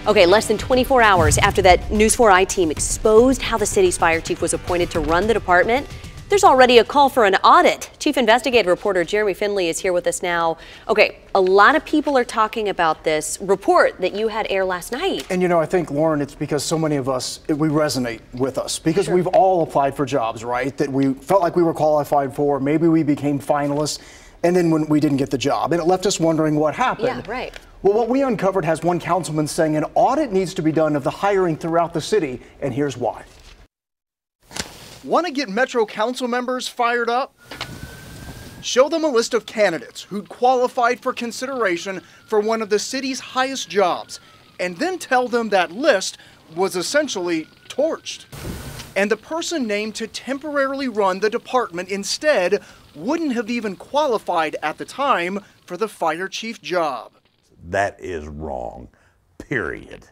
Okay, less than 24 hours after that News 4i team exposed how the city's fire chief was appointed to run the department, there's already a call for an audit. Chief investigative reporter Jeremy Finley is here with us now. Okay, a lot of people are talking about this report that you had air last night. And you know, I think, Lauren, it's because so many of us, we resonate with us because we've all applied for jobs, right? That we felt like we were qualified for. Maybe we became finalists, and then when we didn't get the job, and it left us wondering what happened. Yeah, right. Well, what we uncovered has one councilman saying an audit needs to be done of the hiring throughout the city, and here's why. Want to get Metro Council members fired up? Show them a list of candidates who'd qualified for consideration for one of the city's highest jobs, and then tell them that list was essentially torched. And the person named to temporarily run the department instead wouldn't have even qualified at the time for the fire chief job. That is wrong, period.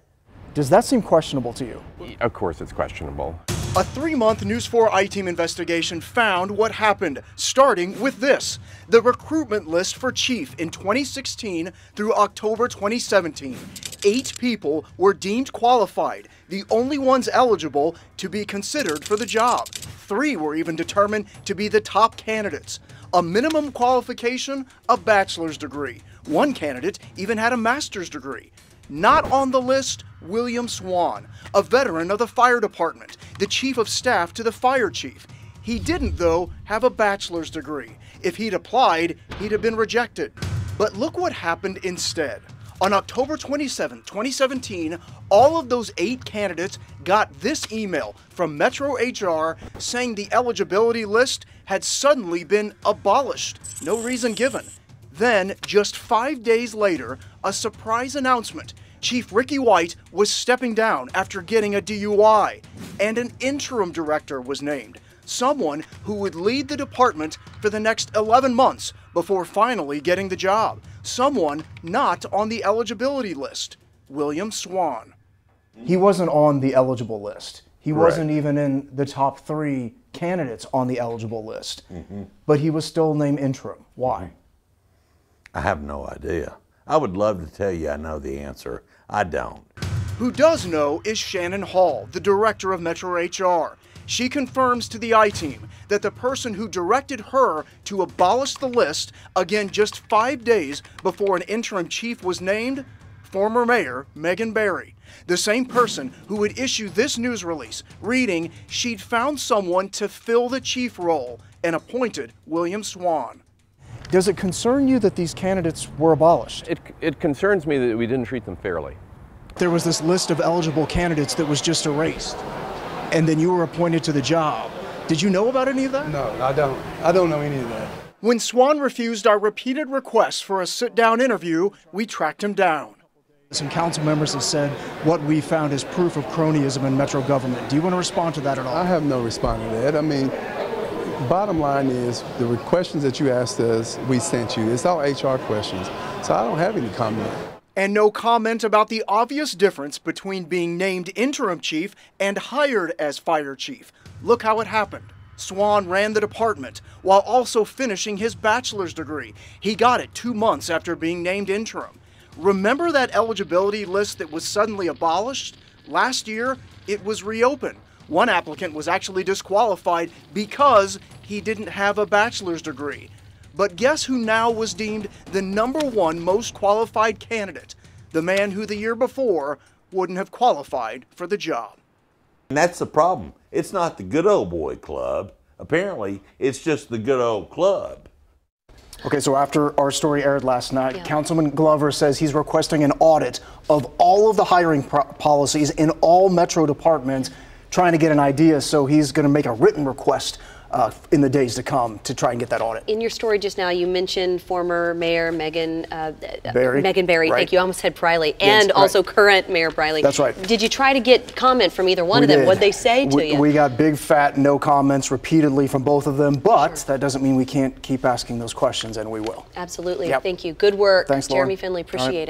Does that seem questionable to you? Of course it's questionable. A 3-month News 4i team investigation found what happened, starting with this: the recruitment list for chief in 2016 through October 2017. 8 people were deemed qualified, the only ones eligible to be considered for the job. 3 were even determined to be the top candidates. A minimum qualification, a bachelor's degree. One candidate even had a master's degree. Not on the list, William Swan, a veteran of the fire department, the chief of staff to the fire chief. He didn't, though, have a bachelor's degree. If he'd applied, he'd have been rejected. But look what happened instead. On October 27, 2017, all of those 8 candidates got this email from Metro HR saying the eligibility list had suddenly been abolished. No reason given. Then, just 5 days later, a surprise announcement. Chief Ricky White was stepping down after getting a DUI, and an interim director was named, someone who would lead the department for the next 11 months before finally getting the job. Someone not on the eligibility list, William Swan. He wasn't on the eligible list. He Right. wasn't even in the top 3 candidates on the eligible list. But he was still named interim. Why? I have no idea. I would love to tell you I know the answer. I don't. Who does know is Shannon Hall, the director of Metro HR. She confirms to the I-Team that the person who directed her to abolish the list, again just 5 days before an interim chief was named, former Mayor Megan Barry. The same person who would issue this news release, reading she'd found someone to fill the chief role and appointed William Swan. Does it concern you that these candidates were abolished? It concerns me that we didn't treat them fairly. There was this list of eligible candidates that was just erased, and then you were appointed to the job. Did you know about any of that? No, I don't. I don't know any of that. When Swan refused our repeated requests for a sit-down interview, we tracked him down. Some council members have said what we found is proof of cronyism in Metro government. Do you want to respond to that at all? I have no response to that. I mean, bottom line is the questions that you asked us, we sent you. It's all HR questions. So I don't have any comment. And no comment about the obvious difference between being named interim chief and hired as fire chief. Look how it happened. Swan ran the department while also finishing his bachelor's degree. He got it 2 months after being named interim. Remember that eligibility list that was suddenly abolished? Last year, it was reopened. One applicant was actually disqualified because he didn't have a bachelor's degree. But guess who now was deemed the #1 most qualified candidate? The man who the year before wouldn't have qualified for the job. And that's the problem. It's not the good old boy club. Apparently, it's just the good old club. Okay, so after our story aired last night, Councilman Glover says he's requesting an audit of all of the hiring policies in all Metro departments, trying to get an idea, so he's going to make a written request in the days to come to try and get that audit. In your story just now, you mentioned former Mayor Megan Barry. Right. Thank you. I almost said Briley. Yes, and also current Mayor Briley. That's right. Did you try to get comment from either one of them? What'd they say to you? We got big fat no comments repeatedly from both of them, but that doesn't mean we can't keep asking those questions, and we will. Absolutely. Yep. Thank you. Good work. Thanks, Lauren. Jeremy Finley. Appreciate it.